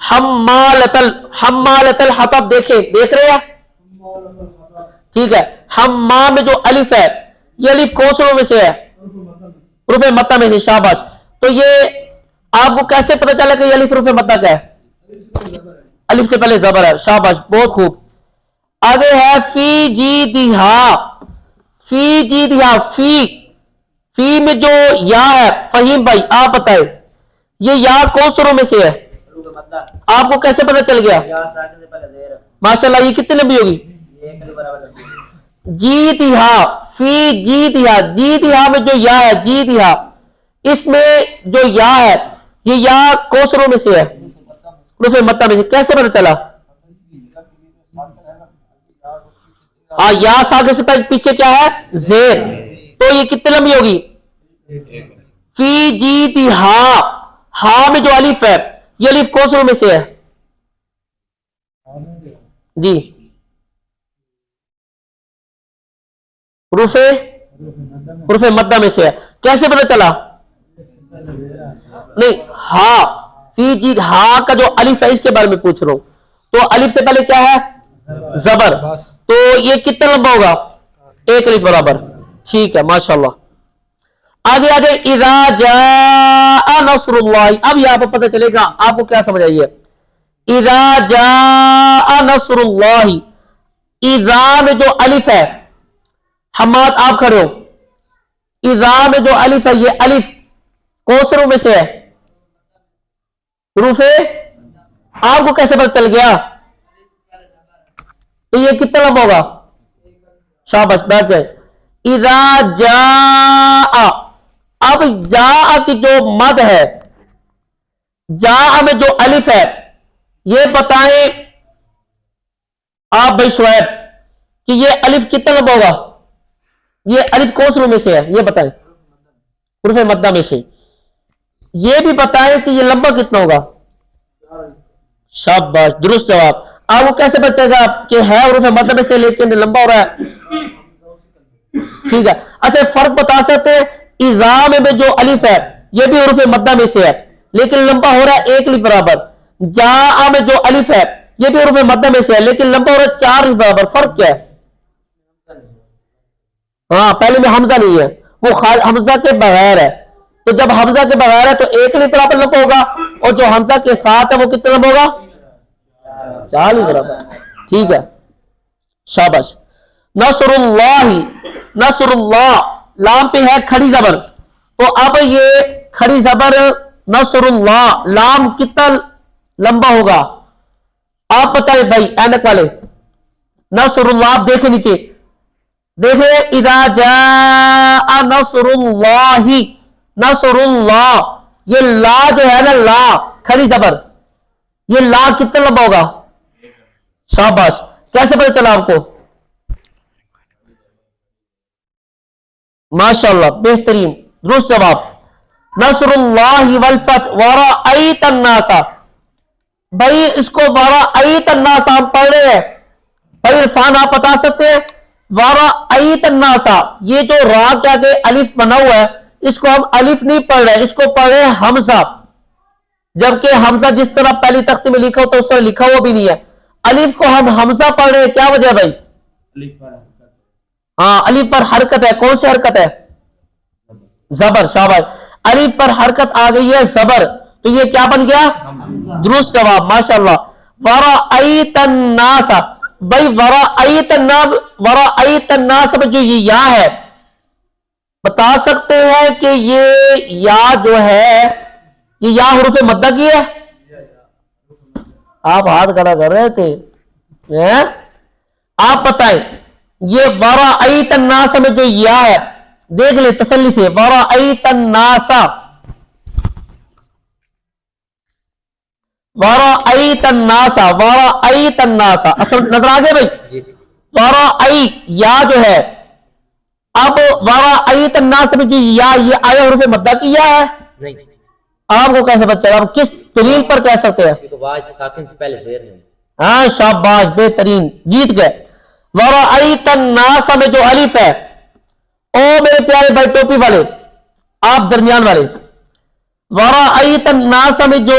حمالت الحطب دیکھ رہے ہیں؟ ٹھیک ہے. حما میں جو الف ہے یہ الف کون سے میں سے ہے؟ حروف مدہ میں سے. شاباش. تو یہ آپ کو کیسے پتہ چلا کہ یہ الف حروف مدہ کا ہے؟ الف سے پہلے زبر ہے. شاباش بہت خوب. آگے ہے فی جیدہا. فی جیدہا فی میں جو یا ہے فہیم بھائی آپ بتائیں یہ یا کون سے میں سے ہے؟ آپ کو کیسے پتہ چل گیا؟ ماشاءاللہ. یہ کتنی لمبی ہوگی؟ جیدہا. فی جیدہا. جیدہا میں جو یا ہے جیدہا اس میں جو یا ہے یہ یا کون سے میں سے ہے؟ حروف مدہ میں سے. کیسے پتہ چلا؟ ہاں یا ساکن سے پیچھے کیا ہے؟ زیر. تو یہ کتنی لمبی ہوگی؟ فی جیدہا. ہاں میں جو الف ہے یہ الف کون سے میں سے ہے؟ جی حروف مدہ میں سے ہے. کیسے پتہ چلا؟ نہیں ہاں فی جید ہاں کا جو الف ہے اس کے بارے میں پوچھ رہا ہوں. تو الف سے پہلے کیا ہے؟ زبر. تو یہ کتنا لمبا ہوگا؟ ایک الف برابر. ٹھیک ہے ماشاءاللہ. آگے اذا جاء نصر اللہ. اب یہاں پر پتہ چلے گا آپ کو کیا سمجھ آئیے. اذا جاء نصر اللہ. اذا میں جو الف ہے حماد آپ کھڑے ہو. اذا میں جو الف ہے یہ الف کون سے میں سے ہے؟ حروف. آپ کو کیسے پتہ چل گیا؟ تو یہ کتنا لمبا ہوگا؟ شاباش بیٹھ جائے. اذا جاء. اب جاء کی جو مد ہے جاء میں جو الف ہے یہ بتائیں آپ بھائی شعیب کہ یہ الف کتنا لمبا ہوگا؟ یہ الف کون سے میں سے ہے یہ بتائیں. حروف مدہ میں سے. یہ بھی بتائیں کہ یہ لمبا کتنا ہوگا؟ شاباش درست جواب. آپ کو کیسے بچے گا کہ ہے حروف مدہ میں سے لیکن لمبا ہو رہا ہے؟ ٹھیک ہے. اچھا فرق بتا سکتے ہیں اذا میں جو الف ہے یہ بھی حروف مدہ میں سے ہے لیکن لمبا ہو رہا ہے ایک الف برابر. جاء میں جو الف ہے یہ بھی حروف مدہ میں سے ہے لیکن لمبا ہو رہا ہے چار الف برابر. فرق کیا ہے؟ ہاں پہلے میں حمزہ نہیں ہے وہ حمزہ کے بغیر ہے. تو جب حمزہ کے بغیر ہے تو ایک الف برابر لمبا ہوگا اور جو حمزہ کے ساتھ ہے وہ کتنا لمبا ہوگا؟ چار الف برابر. ٹھیک ہے شاباش. نصر اللہ. نصر اللہ لام پہ ہے کھڑی زبر. تو اب یہ کھڑی زبر نصر اللہ لام کتنا لمبا ہوگا؟ آپ بتائیں بھائی اینک والے. نصر اللہ آپ دیکھیں نیچے دیکھیں. اذا جاء نصر اللہ. نصر اللہ یہ لا جو ہے نا لا کھڑی زبر یہ لا کتنا لمبا ہوگا؟ شاباش. کیسے پتہ چلا آپ کو؟ ماشاءاللہ بہترین درست جواب. نصر اللہ والفتح ورأیت الناس. بھائی اس کو ورأیت الناس ہم پڑھ رہے ہیں بھائی عرفان آپ بتا سکتے ہیں ورأیت الناس یہ جو را کے آگے الف بنا ہوا ہے اس کو ہم الف نہیں پڑھ رہے اس کو پڑھ رہے ہیں حمزہ. جبکہ حمزہ جس طرح پہلی تختی میں لکھا ہوتا ہے اس طرح لکھا ہوا بھی نہیں ہے. الف کو ہم حمزہ پڑھ رہے ہیں. کیا وجہ ہے بھائی؟ ہاں الف پر حرکت ہے. کون سی حرکت ہے؟ زبر. شاباش. الف پر حرکت آ گئی ہے زبر تو یہ کیا بن گیا؟ درست جواب ماشاءاللہ. ورأیت الناس. بھائی ورأیت الناس میں جو یہ یا ہے بتا سکتے ہیں کہ یہ یا جو ہے یہ یا حروف مدہ کی ہے؟ آپ ہاتھ کھڑا کر رہے تھے. آپ بتائیں یہ ورأیت الناس میں جو یا ہے دیکھ لیں تسلی سے. ورأیت الناس ورأیت الناس ورأیت الناس اصل نظر آ گئے بھائی. ورأی یا جو ہے اب ورأیت الناس میں جو یا یہ آیا حروف مدہ کی یا ہے نہیں. آپ کو کیسے پتہ چلا؟ آپ کس دلیل پر کہہ سکتے ہیں؟ تو واج ساکن سے پہلے زیر نہیں. ہاں شاباش بہترین جیت گئے. ورأیت الناس میں جو الف ہے او میرے پیارے بھائی ٹوپی والے آپ درمیان والے ورأیت الناس میں جو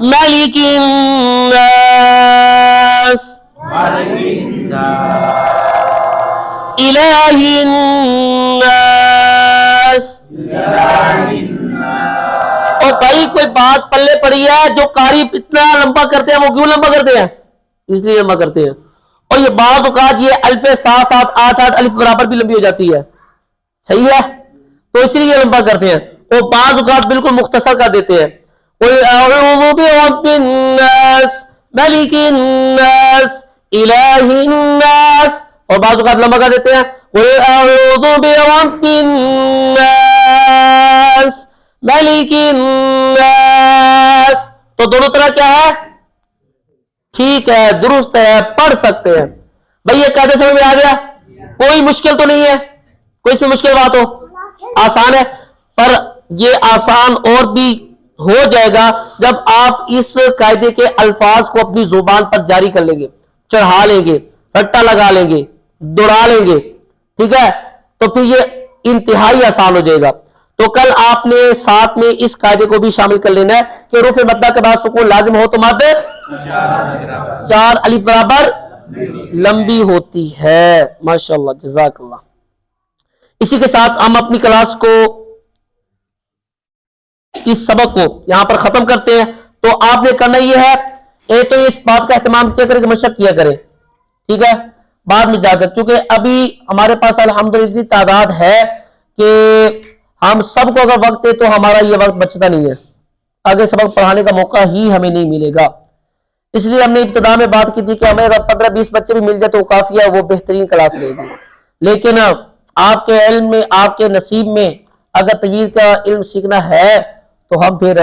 Malikin nas, Ilahin nas। اور بھائی کوئی بات پلے پڑی ہے جو قاری اتنا لمبا کرتے ہیں، وہ کیوں لمبا کرتے ہیں؟ اس لیے لمبا کرتے ہیں۔ اور یہ بعض اوقات یہ الف 7-7 8-8 الف برابر بھی لمبی ہو جاتی ہے، صحیح ہے، تو اس لیے لمبا کرتے ہیں۔ وہ بعض اوقات بالکل مختصر کر دیتے ہیں، قل اعوذ برب الناس ملک الناس الہ الناس، اور بعض اوقات لمبا کر دیتے ہیں قل اعوذ برب الناس ملک الناس۔ تو دونوں طرح کیا ہے؟ ٹھیک ہے، درست ہے، پڑھ سکتے ہیں۔ بھئی یہ قاعدہ سمجھ میں آ گیا؟ کوئی مشکل تو نہیں ہے؟ کوئی اس میں مشکل بات ہو؟ آسان ہے، پر یہ آسان اور بھی ہو جائے گا جب آپ اس قاعدے کے الفاظ کو اپنی زبان پر جاری کر لیں گے، چڑھا لیں گے، رٹا لگا لیں گے، دوڑا لیں گے، ٹھیک ہے، تو پھر یہ انتہائی آسان ہو جائے گا۔ تو کل آپ نے ساتھ میں اس قاعدے کو بھی شامل کر لینا ہے کہ حروف مدہ کے بعد سکون لازم ہو تو مد 4 الف برابر لمبی ہوتی ہے۔ ماشاءاللہ، جزاک اللہ۔ اسی کے ساتھ ہم اپنی کلاس کو، اس سبق کو یہاں پر ختم کرتے ہیں۔ تو آپ نے کرنا یہ ہے، ایک تو اس بات کا اہتمام کیا کرے کہ مشق کیا کرے، ٹھیک ہے، بعد میں جا کر، کیونکہ ابھی ہمارے پاس الحمدللہ اتنی تعداد ہے کہ ہم سب کو اگر وقت دے تو ہمارا یہ وقت بچتا نہیں ہے، آگے سبق پڑھانے کا موقع ہی ہمیں نہیں ملے گا۔ اس لیے ہم نے ابتدا میں بات کی تھی کہ ہمیں اگر 15-20 بچے بھی مل جائے تو کافی ہے، وہ بہترین کلاس لے گی۔ لیکن آپ کے علم میں، آپ کے نصیب میں اگر تجوید کا علم سیکھنا ہے تو ہم پھر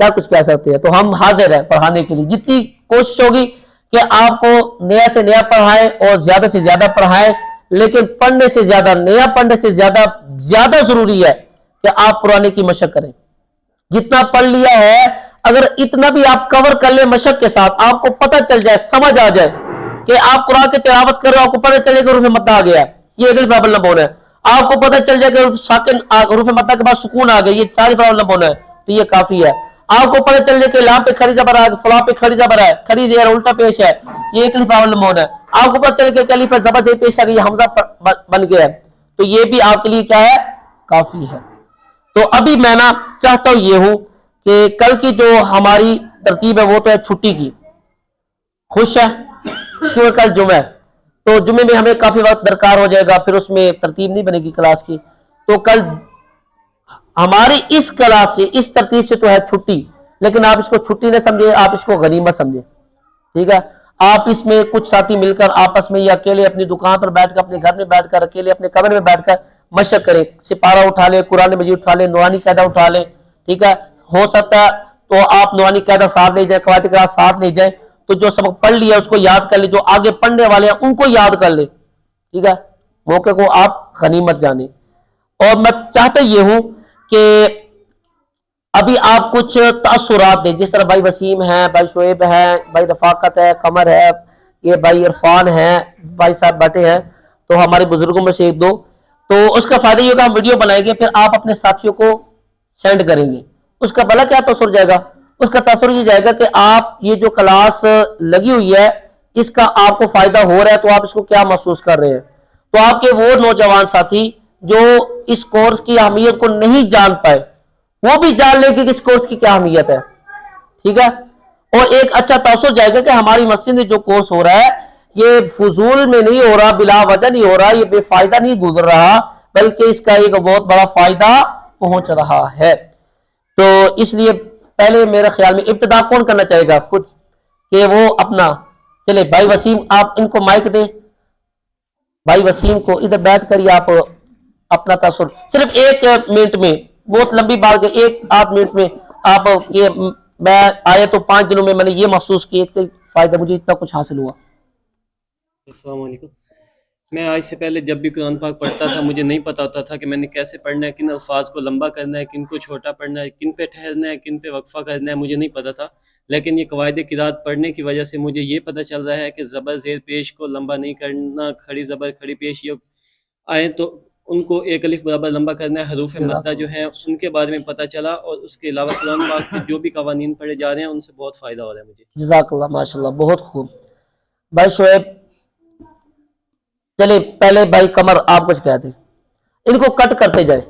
کیا کچھ کہہ سکتے ہیں، تو ہم حاضر ہیں پڑھانے کے لیے۔ جتنی کوشش ہوگی کہ آپ کو نیا سے نیا پڑھائیں اور زیادہ سے زیادہ پڑھائیں، لیکن پڑھنے سے زیادہ، نیا پڑھنے سے زیادہ ضروری ہے کہ آپ پرانے کی مشق کریں۔ جتنا پڑھ لیا ہے اگر اتنا بھی آپ کور کر لیں مشق کے ساتھ، آپ کو پتہ چل جائے، سمجھ آ جائے کہ آپ قرآن کی تلاوت کر رہے ہو، آپ کو پتہ چلے کہ حروف مدہ آ گیا ہے، یہ ایک الف لمب ہونا ہے، آپ کو پتہ چل جائے کہ ساکن حروف مدہ کے بعد سکون آ گیا، یہ 4 الف لمب ہونا ہے، تو یہ کافی ہے۔ آپ کو پتہ چل جائے کہ لام پہ کھڑی زبر ہے، فلاں پہ کھڑی زبر ہے، کھڑی زیر الٹا پیش ہے، یہ ایک الف لمب ہونا ہے۔ آپ کو پتہ چل کہ الف زبر سے پیش ہے، یہ حمزہ بن گیا ہے، تو یہ بھی آپ کے لیے کیا ہے؟ کافی ہے۔ تو ابھی میں نا چاہتا ہوں یہ ہوں کہ کل کی جو ہماری ترتیب ہے وہ تو ہے چھٹی کی، خوش ہے کیونکہ کل جمعہ ہے، تو جمعے میں ہمیں کافی وقت درکار ہو جائے گا، پھر اس میں ترتیب نہیں بنے گی کلاس کی، تو کل ہماری اس کلاس سے، اس ترتیب سے تو ہے چھٹی، لیکن آپ اس کو چھٹی نہ سمجھیں، آپ اس کو غنیمت سمجھیں، ٹھیک ہے۔ آپ اس میں کچھ ساتھی مل کر آپس میں یا اکیلے اپنی دکان پر بیٹھ کر، اپنے گھر میں بیٹھ کر، اکیلے اپنے کمرے میں بیٹھ کر مشق کریں، سپارہ اٹھا لیں، قرآن مجید اٹھا لیں، نورانی قاعدہ اٹھا لیں، ٹھیک ہے، ہو سکتا ہے تو آپ نورانی قاعدہ ساتھ لے جائیں، قواعد قراءت ساتھ لے جائیں، تو جو سبق پڑھ لیا اس کو یاد کر لیں، جو آگے پڑھنے والے ہیں ان کو یاد کر لیں، ٹھیک ہے، موقع کو آپ غنیمت جانیں۔ اور میں چاہتا یہ ہوں کہ ابھی آپ کچھ تاثرات دیں، جس طرح بھائی وسیم ہیں، بھائی شعیب ہیں، بھائی رفاقت ہے، قمر ہے، یہ بھائی عرفان ہیں، بھائی صاحب بیٹھے ہیں، تو ہمارے بزرگوں میں سے ایک دو، تو اس کا فائدہ یہ ہوگا، ہم ویڈیو بنائیں گے، پھر آپ اپنے ساتھیوں کو سینڈ کریں گے، اس کا بھلا کیا تاثر جائے گا؟ اس کا تاثر یہ جائے گا کہ آپ یہ جو کلاس لگی ہوئی ہے اس کا آپ کو فائدہ ہو رہا ہے، تو آپ اس کو کیا محسوس کر رہے ہیں، تو آپ کے وہ نوجوان ساتھی جو اس کورس کی اہمیت کو نہیں جان پائے وہ بھی جان لیں کہ اس کورس کی کیا اہمیت ہے، ٹھیک ہے، اور ایک اچھا تاثر جائے گا کہ ہماری مسجد میں جو کورس ہو رہا ہے یہ فضول میں نہیں ہو رہا، بلا وجہ نہیں ہو رہا، یہ بے فائدہ نہیں گزر رہا، بلکہ اس کا ایک بہت بڑا فائدہ پہنچ رہا ہے۔ تو اس لیے پہلے میرے خیال میں ابتدا کون کرنا چاہے گا؟ خود، کہ وہ اپنا، چلے بھائی وسیم آپ ان کو مائک دیں، بھائی وسیم کو ادھر بیٹھ کر آپ اپنا تاثر صرف 1 منٹ میں، بہت لمبی بات ہے، 1-8 منٹ میں آپ یہ، میں آئے تو 5 دنوں میں میں نے یہ محسوس کیا کہ فائدہ مجھے اتنا کچھ حاصل ہوا۔ السلام علیکم۔ میں آج سے پہلے جب بھی قرآن پاک پڑھتا تھا مجھے نہیں پتا ہوتا تھا کہ میں نے کیسے پڑھنا ہے، کن الفاظ کو لمبا کرنا ہے، کن کو چھوٹا پڑھنا ہے، کن پہ ٹھہرنا ہے، کن پہ وقفہ کرنا ہے، مجھے نہیں پتا تھا، لیکن یہ قواعد قرات پڑھنے کی وجہ سے مجھے یہ پتہ چل رہا ہے کہ زبر زیر پیش کو لمبا نہیں کرنا، کھڑی زبر کھڑی پیش یہ آئیں تو ان کو ایک الف برابر لمبا کرنا ہے، حروف مدہ جو ہیں ان کے بارے میں پتہ چلا، اور اس کے علاوہ قرآن پاک کے جو بھی قوانین پڑھے جا رہے ہیں ان سے بہت فائدہ ہو رہا ہے مجھے۔ جزاک اللہ، ماشاءاللہ، بہت خوب۔ بھائی شعیب، چلے پہلے بھائی قمر آپ کچھ کہتے ہیں، ان کو کٹ کرتے جائیں۔